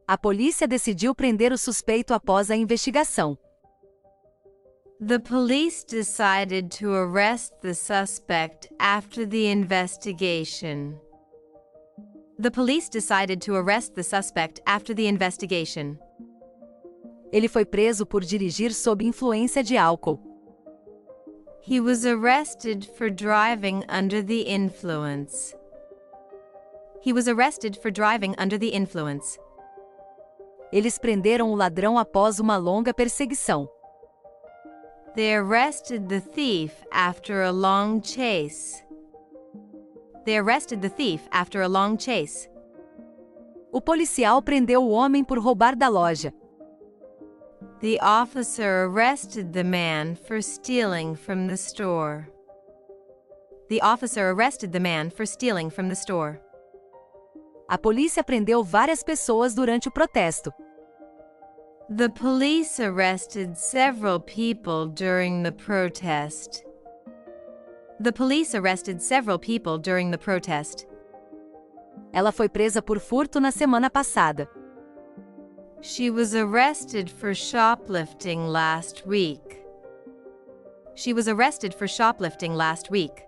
A polícia decidiu prender o suspeito após a investigação. The police decided to arrest the suspect after the investigation. The police decided to arrest the suspect after the investigation. Ele foi preso por dirigir sob influência de álcool. He was arrested for driving under the influence. He was arrested for driving under the influence. Eles prenderam o ladrão após uma longa perseguição. They arrested the thief after a long chase. They arrested the thief after a long chase. O policial prendeu o homem por roubar da loja. The officer arrested the man for stealing from the store. The officer arrested the man for stealing from the store. A polícia prendeu várias pessoas durante o protesto. The police arrested several people during the protest. The police arrested several people during the protest. Ela foi presa por furto na semana passada. She was arrested for shoplifting last week. She was arrested for shoplifting last week.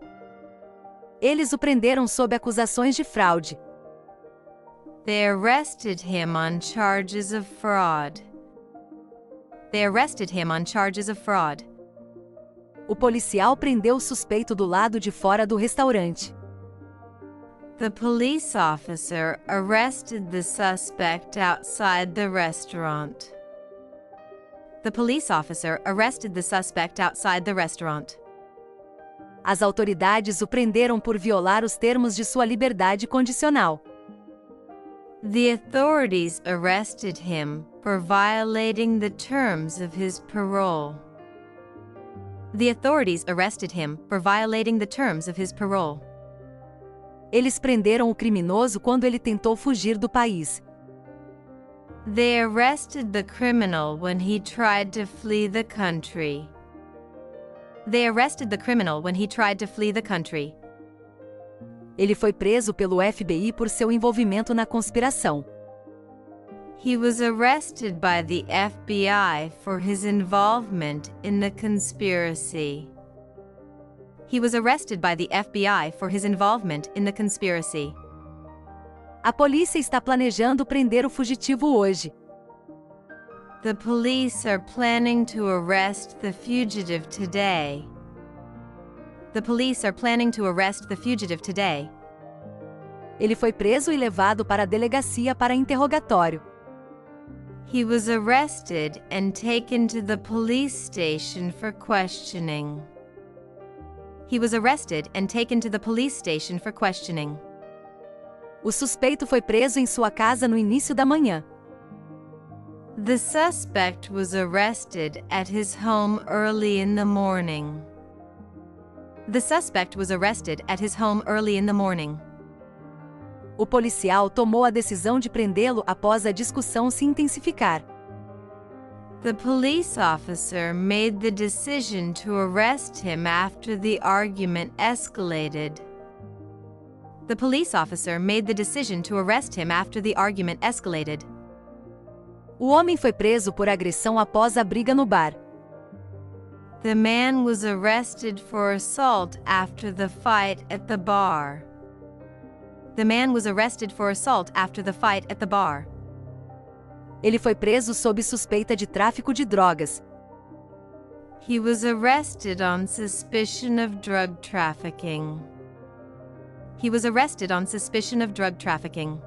Eles o prenderam sob acusações de fraude. They arrested him on charges of fraud. They arrested him on charges of fraud. O policial prendeu o suspeito do lado de fora do restaurante. The police officer arrested the suspect outside the restaurant. The police officer arrested the suspect outside the restaurant. As autoridades o prenderam por violar os termos de sua liberdade condicional. The authorities arrested him for violating the terms of his parole. The authorities arrested him for violating the terms of his parole. Eles prenderam o criminoso quando ele tentou fugir do país. They arrested the criminal when he tried to flee the country. They arrested the criminal when he tried to flee the country. Ele foi preso pelo FBI por seu envolvimento na conspiração. He was arrested by the FBI for his involvement in the conspiracy. He was arrested by the FBI for his involvement in the conspiracy. A polícia está planejando prender o fugitivo hoje. The police are planning to arrest the fugitive today. The police are planning to arrest the fugitive today. Ele foi preso e levado para a delegacia para interrogatório. He was arrested and taken to the police station for questioning. He was arrested and taken to the police station for questioning. O suspeito foi preso em sua casa no início da manhã. The suspect was arrested at his home early in the morning. The suspect was arrested at his home early in the morning. O policial tomou a decisão de prendê-lo após a discussão se intensificar. The police officer made the decision to arrest him after the argument escalated. The police officer made the decision to arrest him after the argument escalated. O homem foi preso por agressão após a briga no bar. The man was arrested for assault after the fight at the bar. The man was arrested for assault after the fight at the bar. Ele foi preso sob suspeita de tráfico de drogas. He was arrested on suspicion of drug trafficking. He was arrested on suspicion of drug trafficking.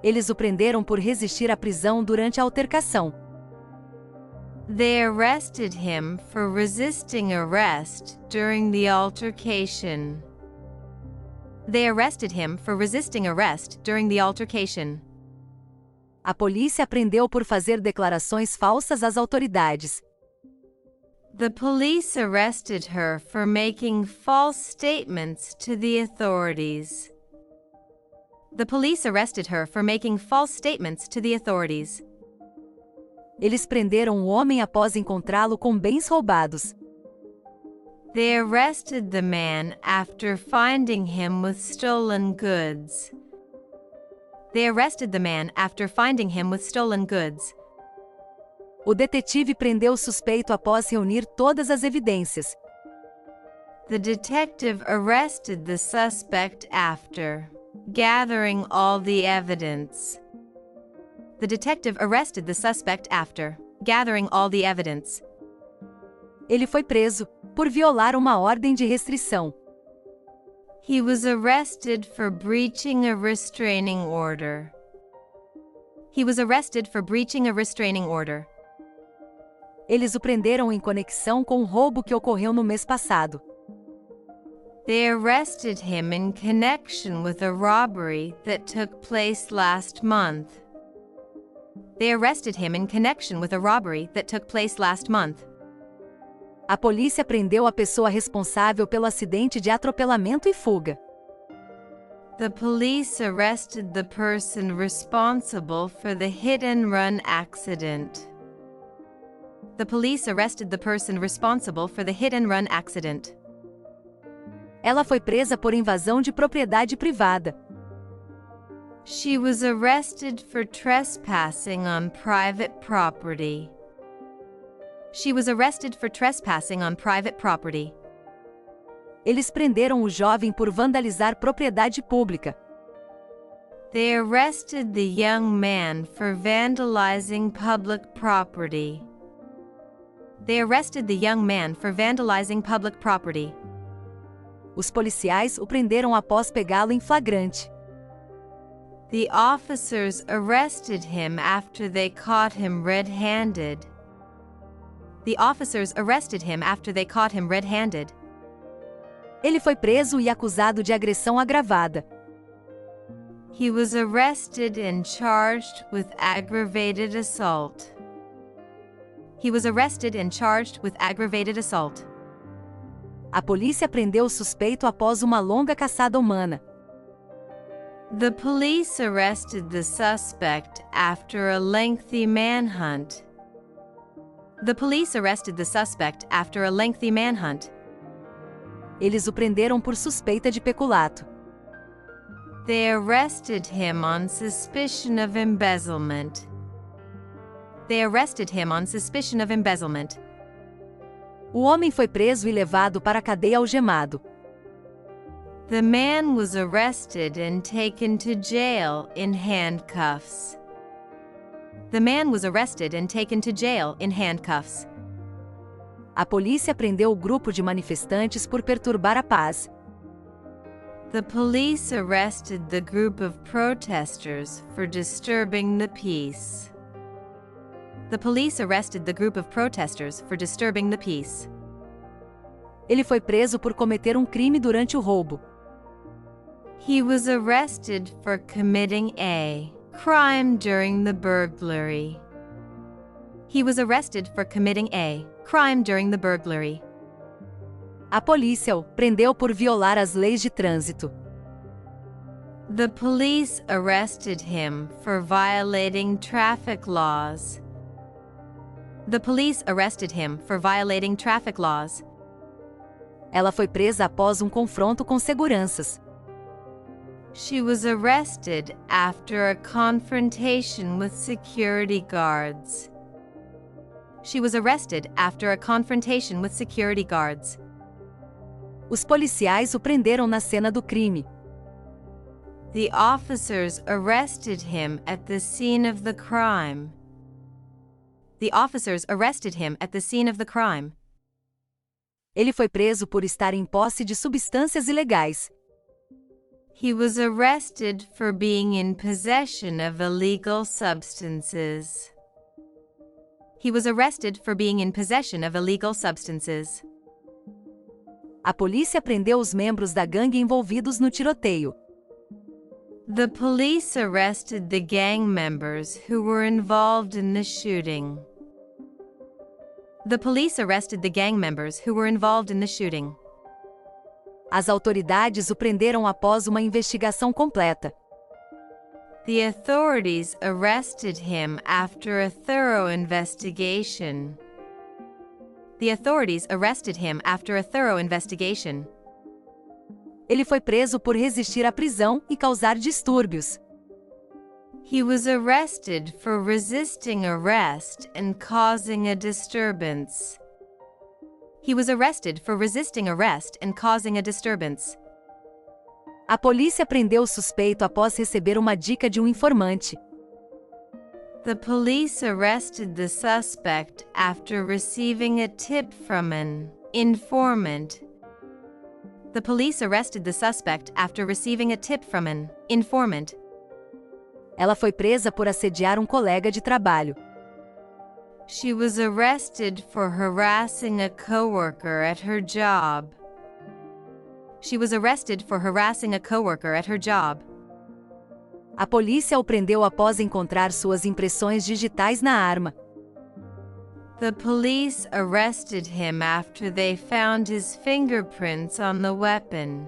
Eles o prenderam por resistir à prisão durante a altercação. They arrested him for resisting arrest during the altercation. They arrested him for resisting arrest during the altercation. A polícia prendeu por fazer declarações falsas às autoridades. The police arrested her for making false statements to the authorities. The police arrested her for making false statements to the authorities. Eles prenderam o homem após encontrá-lo com bens roubados. They arrested the man after finding him with stolen goods. They arrested the man after finding him with stolen goods. O detetive prendeu o suspeito após reunir todas as evidências. The detective arrested the suspect after gathering all the evidence. The detective arrested the suspect after gathering all the evidence. Ele foi preso por violar uma ordem de restrição. He was arrested for breaching a restraining order. He was arrested for breaching a restraining order. Eles o prenderam em conexão com o roubo que ocorreu no mês passado. They arrested him in connection with a robbery that took place last month. They arrested him in connection with a robbery that took place last month. A polícia prendeu a pessoa responsável pelo acidente de atropelamento e fuga. The police arrested the person responsible for the hit-and-run accident. The police arrested the person responsible for the hit-and-run accident. Ela foi presa por invasão de propriedade privada. She was arrested for trespassing on private property. She was arrested for trespassing on private property. Eles prenderam o jovem por vandalizar propriedade pública. They arrested the young man for vandalizing public property. They arrested the young man for vandalizing public property. Os policiais o prenderam após pegá-lo em flagrante. The officers arrested him after they caught him red-handed. The officers arrested him after they caught him red-handed. Ele foi preso e acusado de agressão agravada. He was arrested and charged with aggravated assault. He was arrested and charged with aggravated assault. A polícia prendeu o suspeito após uma longa caçada humana. The police arrested the suspect after a lengthy manhunt. The police arrested the suspect after a lengthy manhunt. Eles o prenderam por suspeita de peculato. They arrested him on suspicion of embezzlement. They arrested him on suspicion of embezzlement. O homem foi preso e levado para a cadeia algemado. The man was arrested and taken to jail in handcuffs. The man was arrested and taken to jail in handcuffs. A polícia prendeu o grupo de manifestantes por perturbar a paz. The police arrested the group of protesters for disturbing the peace. The police arrested the group of protesters for disturbing the peace. Ele foi preso por cometer um crime durante o roubo. He was arrested for committing a crime during the burglary. He was arrested for committing a crime during the burglary. A polícia o prendeu por violar as leis de trânsito. The police arrested him for violating traffic laws. The police arrested him for violating traffic laws. Ela foi presa após um confronto com seguranças. She was arrested after a confrontation with security guards. She was arrested after a confrontation with security guards. Os policiais o prenderam na cena do crime. The officers arrested him at the scene of the crime. The officers arrested him at the scene of the crime. Ele foi preso por estar em posse de substâncias ilegais. He was arrested for being in possession of illegal substances. He was arrested for being in possession of illegal substances. A polícia prendeu os membros da gangue envolvidos no tiroteio. The police arrested the gang members who were involved in the shooting. The police arrested the gang members who were involved in the shooting. As autoridades o prenderam após uma investigação completa. The authorities arrested him after a thorough investigation. The authorities arrested him after a thorough investigation. Ele foi preso por resistir à prisão e causar distúrbios. He was arrested for resisting arrest and causing a disturbance. He was arrested for resisting arrest and causing a disturbance. A polícia prendeu o suspeito após receber uma dica de um informante. The police arrested the suspect after receiving a tip from an informant. The police arrested the suspect after receiving a tip from an informant. Ela foi presa por assediar um colega de trabalho. She was arrested for harassing a coworker at her job. She was arrested for harassing a coworker at her job. A polícia o prendeu após encontrar suas impressões digitais na arma. The police arrested him after they found his fingerprints on the weapon.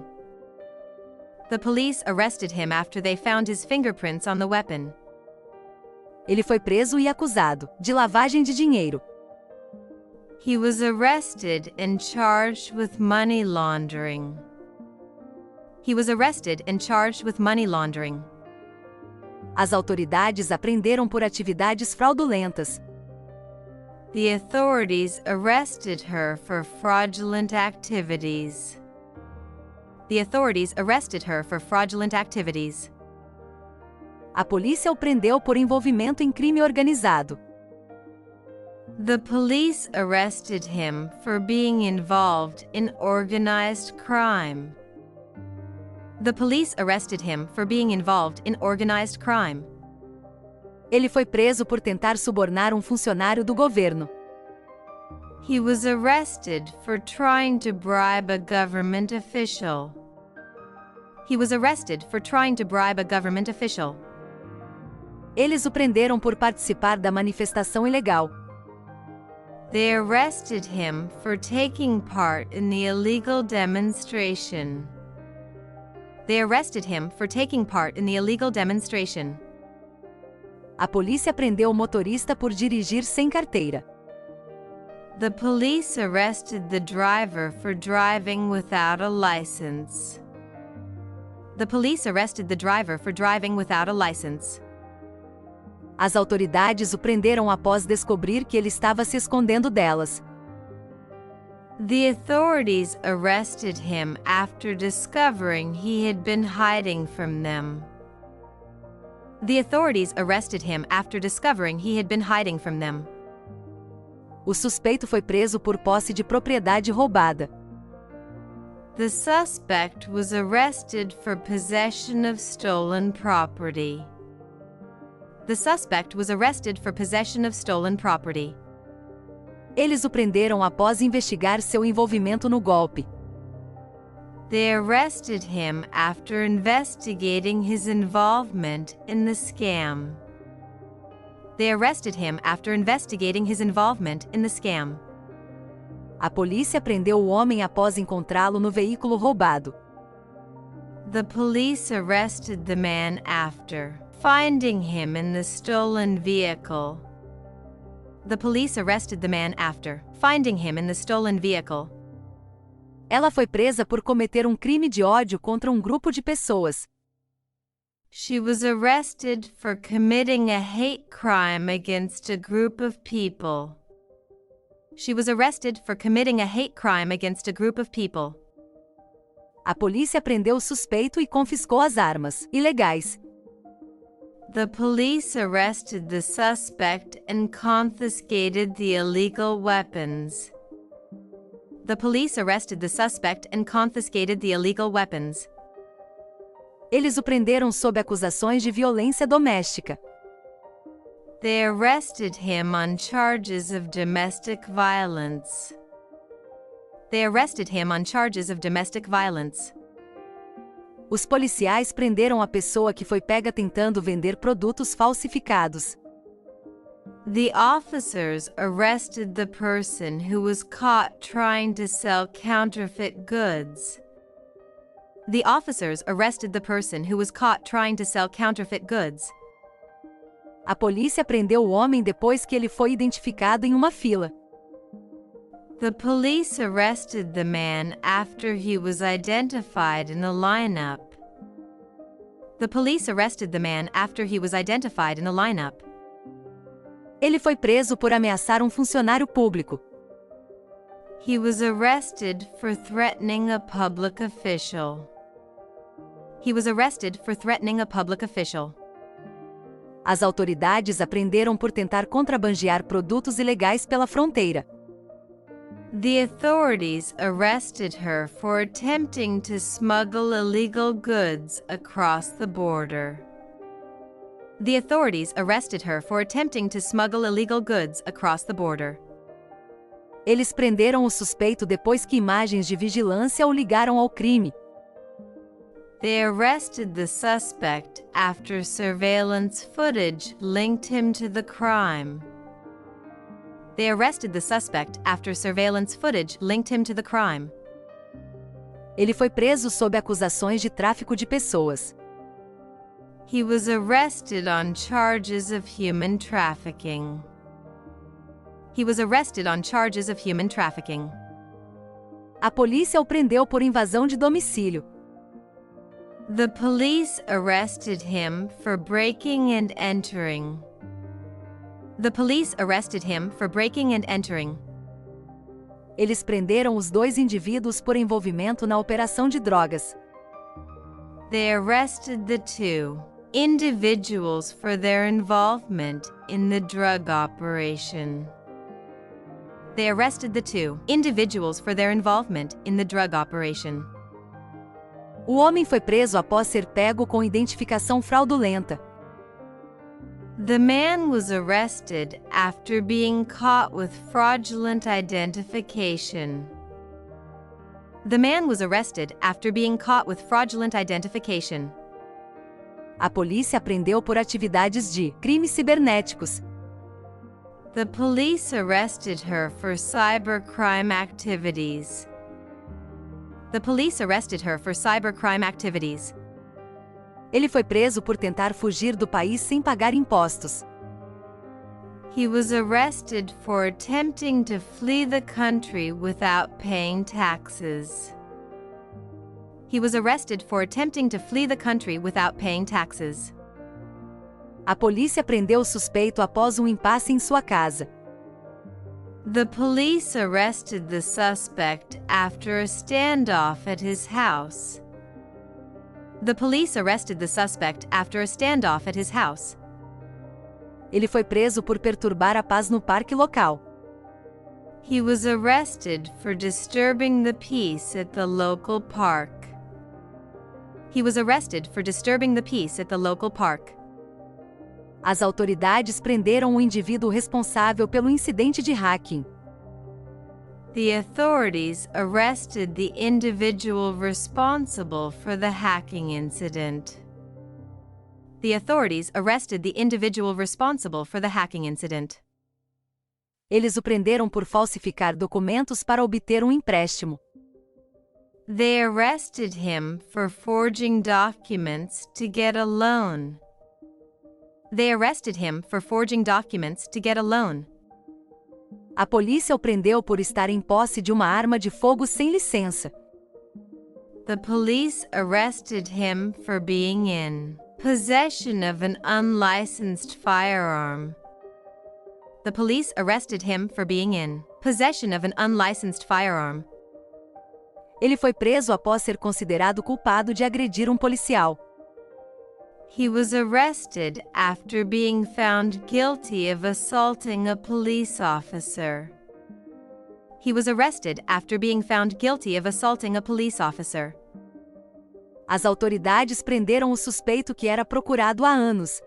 The police arrested him after they found his fingerprints on the weapon. Ele foi preso e acusado de lavagem de dinheiro. He was arrested and charged with money laundering. He was arrested and charged with money laundering. As autoridades a prenderam por atividades fraudulentas. The authorities arrested her for fraudulent activities. The authorities arrested her for fraudulent activities. A polícia o prendeu por envolvimento em crime organizado. The police arrested him for being involved in organized crime. The police arrested him for being involved in organized crime. Ele foi preso por tentar subornar um funcionário do governo. He was arrested for trying to bribe a government official. He was arrested for trying to bribe a government official. Eles o prenderam por participar da manifestação ilegal. They arrested him for taking part in the illegal demonstration. They arrested him for taking part in the illegal demonstration. A polícia prendeu o motorista por dirigir sem carteira. The police arrested the driver for driving without a license. The police arrested the driver for driving without a license. As autoridades o prenderam após descobrir que ele estava se escondendo delas. The authorities arrested him after discovering he had been hiding from them. The authorities arrested him after discovering he had been hiding from them. O suspeito foi preso por posse de propriedade roubada. The suspect was arrested for possession of stolen property. The suspect was arrested for possession of stolen property. Eles o prenderam após investigar seu envolvimento no golpe. They arrested him after investigating his involvement in the scam. They arrested him after investigating his involvement in the scam. A polícia prendeu o homem após encontrá-lo no veículo roubado. The police arrested the man after finding him in the stolen vehicle. The police arrested the man after finding him in the stolen vehicle. Ela foi presa por cometer um crime de ódio contra um grupo de pessoas. She was arrested for committing a hate crime against a group of people. She was arrested for committing a hate crime against a group of people. A polícia prendeu o suspeito e confiscou as armas ilegais. The police arrested the suspect and confiscated the illegal weapons. The police arrested the suspect and confiscated the illegal weapons. Eles o prenderam sob acusações de violência doméstica. They arrested him on charges of domestic violence. They arrested him on charges of domestic violence. Os policiais prenderam a pessoa que foi pega tentando vender produtos falsificados. The officers arrested the person who was caught trying to sell counterfeit goods. The officers arrested the person who was caught trying to sell counterfeit goods. A polícia prendeu o homem depois que ele foi identificado em uma fila. The police arrested the man after he was identified in a lineup. The police arrested the man after he was identified in a lineup. Ele foi preso por ameaçar um funcionário público. He was arrested for threatening a public official. He was arrested for threatening a public official. As autoridades apreenderam por tentar contrabandear produtos ilegais pela fronteira. The authorities arrested her for attempting to smuggle illegal goods across the border. The authorities arrested her for attempting to smuggle illegal goods across the border. Eles prenderam o suspeito depois que imagens de vigilância o ligaram ao crime. They arrested the suspect after surveillance footage linked him to the crime. They arrested the suspect after surveillance footage linked him to the crime. Ele foi preso sob acusações de tráfico de pessoas. He was arrested on charges of human trafficking. He was arrested on charges of human trafficking. A polícia o prendeu por invasão de domicílio. The police arrested him for breaking and entering. The police arrested him for breaking and entering. Eles prenderam os dois indivíduos por envolvimento na operação de drogas. They arrested the two individuals for their involvement in the drug operation. They arrested the two individuals for their involvement in the drug operation. O homem foi preso após ser pego com identificação fraudulenta. The man was arrested after being caught with fraudulent identification. The man was arrested after being caught with fraudulent identification. A polícia prendeu por atividades de crimes cibernéticos. The police arrested her for cybercrime activities. The police arrested her for cybercrime activities. Ele foi preso por tentar fugir do país sem pagar impostos. He was arrested for attempting to flee the country without paying taxes. He was arrested for attempting to flee the country without paying taxes. A polícia prendeu o suspeito após um impasse em sua casa. The police arrested the suspect after a standoff at his house. The police arrested the suspect after a standoff at his house. Ele foi preso por perturbar a paz no parque local. He was arrested for disturbing the peace at the local park. He was arrested for disturbing the peace at the local park. As autoridades prenderam o indivíduo responsável pelo incidente de hacking. The authorities arrested the individual responsible for the hacking incident. The authorities arrested the individual responsible for the hacking incident. Eles o prenderam por falsificar documentos para obter um empréstimo. They arrested him for forging documents to get a loan. They arrested him for forging documents to get a loan. A polícia o prendeu por estar em posse de uma arma de fogo sem licença. The police arrested him for being in possession of an unlicensed firearm. The police arrested him for being in possession of an unlicensed firearm. Ele foi preso após ser considerado culpado de agredir um policial. He was arrested after being found guilty of assaulting a police officer. He was arrested after being found guilty of assaulting a police officer. As autoridades prenderam o suspeito que era procurado há anos.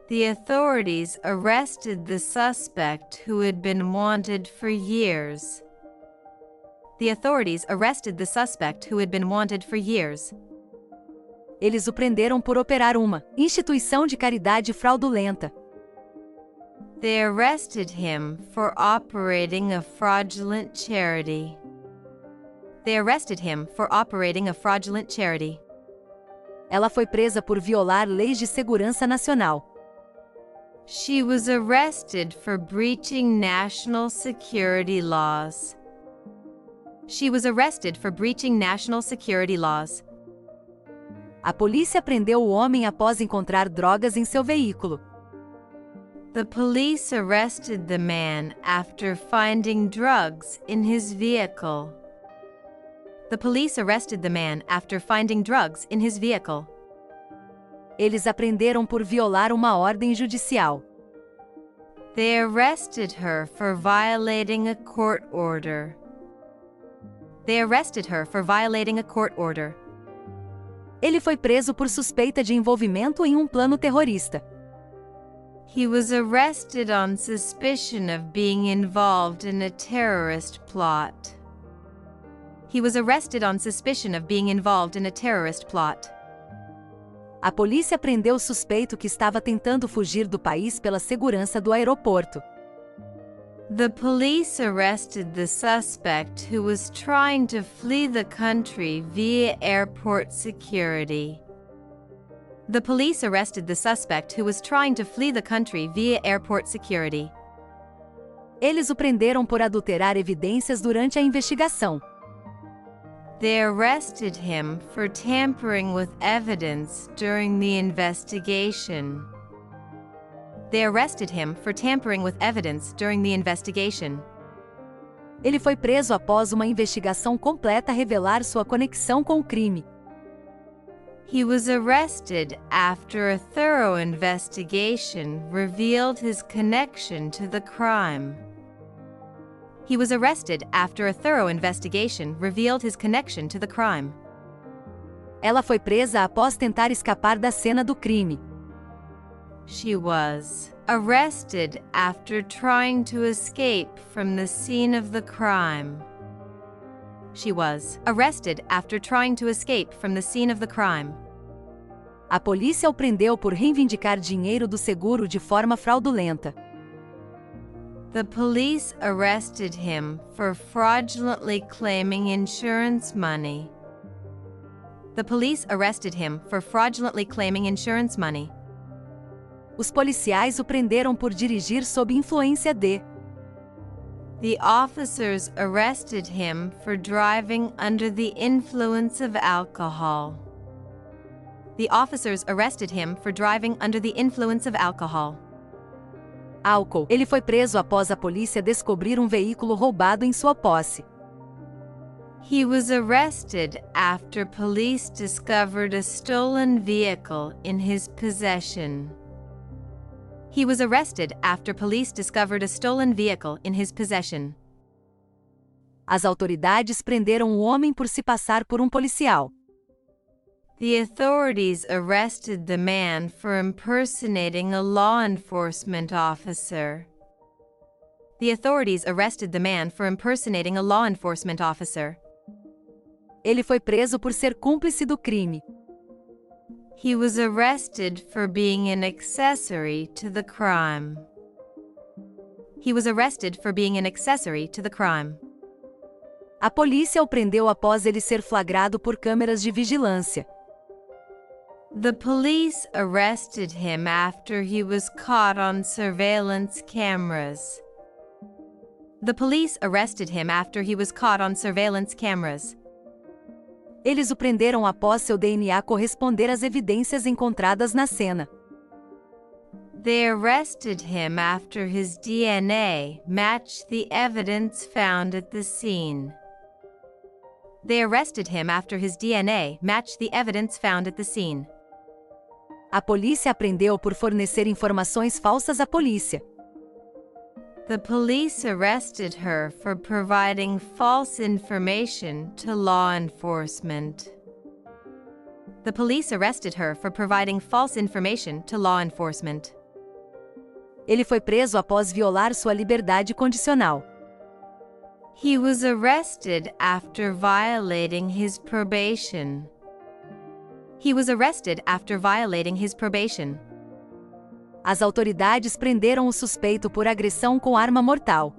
The authorities arrested the suspect who had been wanted for years. The authorities arrested the suspect who had been wanted for years. Eles o prenderam por operar uma instituição de caridade fraudulenta. They arrested him for operating a fraudulent charity. They arrested him for operating a fraudulent charity. Ela foi presa por violar leis de segurança nacional. She was arrested for breaching national security laws. She was arrested for breaching national security laws. A polícia prendeu o homem após encontrar drogas em seu veículo. The police arrested the man after finding drugs in his vehicle. The police arrested the man after finding drugs in his vehicle. Eles a prenderam por violar uma ordem judicial. They arrested her for violating a court order. They arrested her for violating a court order. Ele foi preso por suspeita de envolvimento em um plano terrorista. He was arrested on suspicion of being involved in a terrorist plot. He was arrested on suspicion of being involved in a terrorist plot. A polícia prendeu o suspeito que estava tentando fugir do país pela segurança do aeroporto. The police arrested the suspect who was trying to flee the country via airport security. The police arrested the suspect who was trying to flee the country via airport security. Eles o prenderam por adulterar evidências durante a investigação. They arrested him for tampering with evidence during the investigation. They arrested him for tampering with evidence during the investigation. Ele foi preso após uma investigação completa revelar sua conexão com o crime. He was arrested after a thorough investigation revealed his connection to the crime. He was arrested after a thorough investigation revealed his connection to the crime. Ela foi presa após tentar escapar da cena do crime. She was arrested after trying to escape from the scene of the crime. She was arrested after trying to escape from the scene of the crime. A polícia o prendeu por reivindicar dinheiro do seguro de forma fraudulenta. The police arrested him for fraudulently claiming insurance money. The police arrested him for fraudulently claiming insurance money. Os policiais o prenderam por dirigir sob influência de. The officers arrested him for driving under the influence of alcohol. The officers arrested him for driving under the influence of alcohol. Álcool. Ele foi preso após a polícia descobrir um veículo roubado em sua posse. He was arrested after police discovered a stolen vehicle in his possession. He was arrested after police discovered a stolen vehicle in his possession. As autoridades prenderam o homem por se passar por um policial. The authorities arrested the man for impersonating a law enforcement officer. The authorities arrested the man for impersonating a law enforcement officer. Ele foi preso por ser cúmplice do crime. He was arrested for being an accessory to the crime. He was arrested for being an accessory to the crime. A polícia o prendeu após ele ser flagrado por câmeras de vigilância. The police arrested him after he was caught on surveillance cameras. The police arrested him after he was caught on surveillance cameras. Eles o prenderam após seu DNA corresponder às evidências encontradas na cena. They arrested him after his DNA matched the evidence found at the scene. They arrested him after his DNA matched the evidence found at the scene. A polícia a prendeu por fornecer informações falsas à polícia. The police arrested her for providing false information to law enforcement. The police arrested her for providing false information to law enforcement. Ele foi preso após violar sua liberdade condicional. He was arrested after violating his probation. He was arrested after violating his probation. As autoridades prenderam o suspeito por agressão com arma mortal.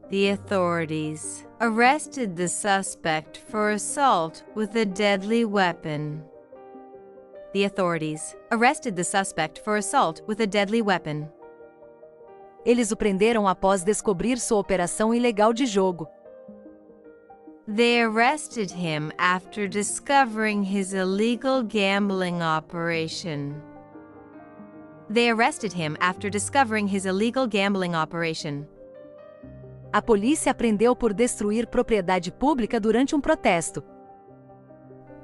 The authorities arrested the suspect for assault with a deadly weapon. The authorities arrested the suspect for assault with a deadly weapon. Eles o prenderam após descobrir sua operação ilegal de jogo. They arrested him after discovering his illegal gambling operation. They arrested him after discovering his illegal gambling operation. A polícia prendeu por destruir propriedade pública durante um protesto.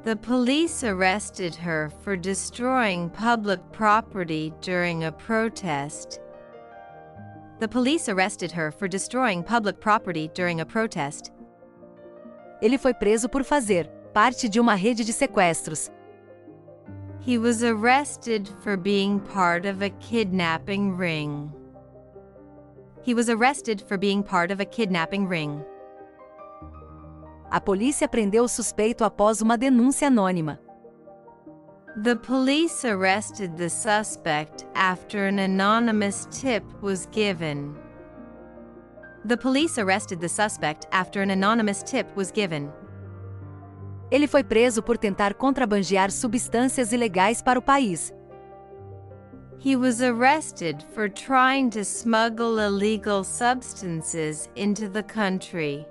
The police arrested her for destroying public property during a protest. The police arrested her for destroying public property during a protest. Ele foi preso por fazer parte de uma rede de sequestros. He was arrested for being part of a kidnapping ring. He was arrested for being part of a kidnapping ring. A polícia prendeu o suspeito após uma denúncia anônima. The police arrested the suspect after an anonymous tip was given. The police arrested the suspect after an anonymous tip was given. Ele foi preso por tentar contrabandear substâncias ilegais para o país. He was arrested for trying to smuggle illegal substances into the country.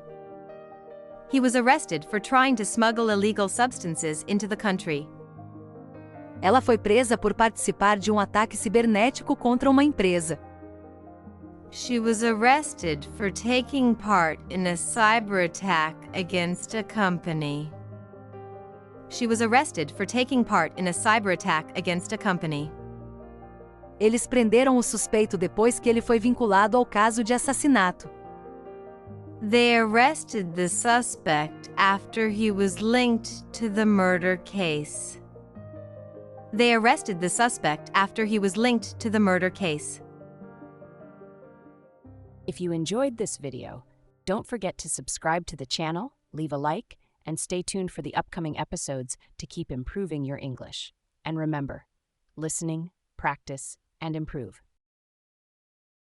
He was arrested for trying to smuggle illegal substances into the country. Ela foi presa por participar de um ataque cibernético contra uma empresa. She was arrested for taking part in a cyber attack against a company. She was arrested for taking part in a cyber attack against a company. Eles prenderam o suspeito depois que ele foi vinculado ao caso de assassinato. They arrested the suspect after he was linked to the murder case. They arrested the suspect after he was linked to the murder case. If you enjoyed this video, don't forget to subscribe to the channel, leave a like, and stay tuned for the upcoming episodes to keep improving your English. And remember, listening, practice, and improve.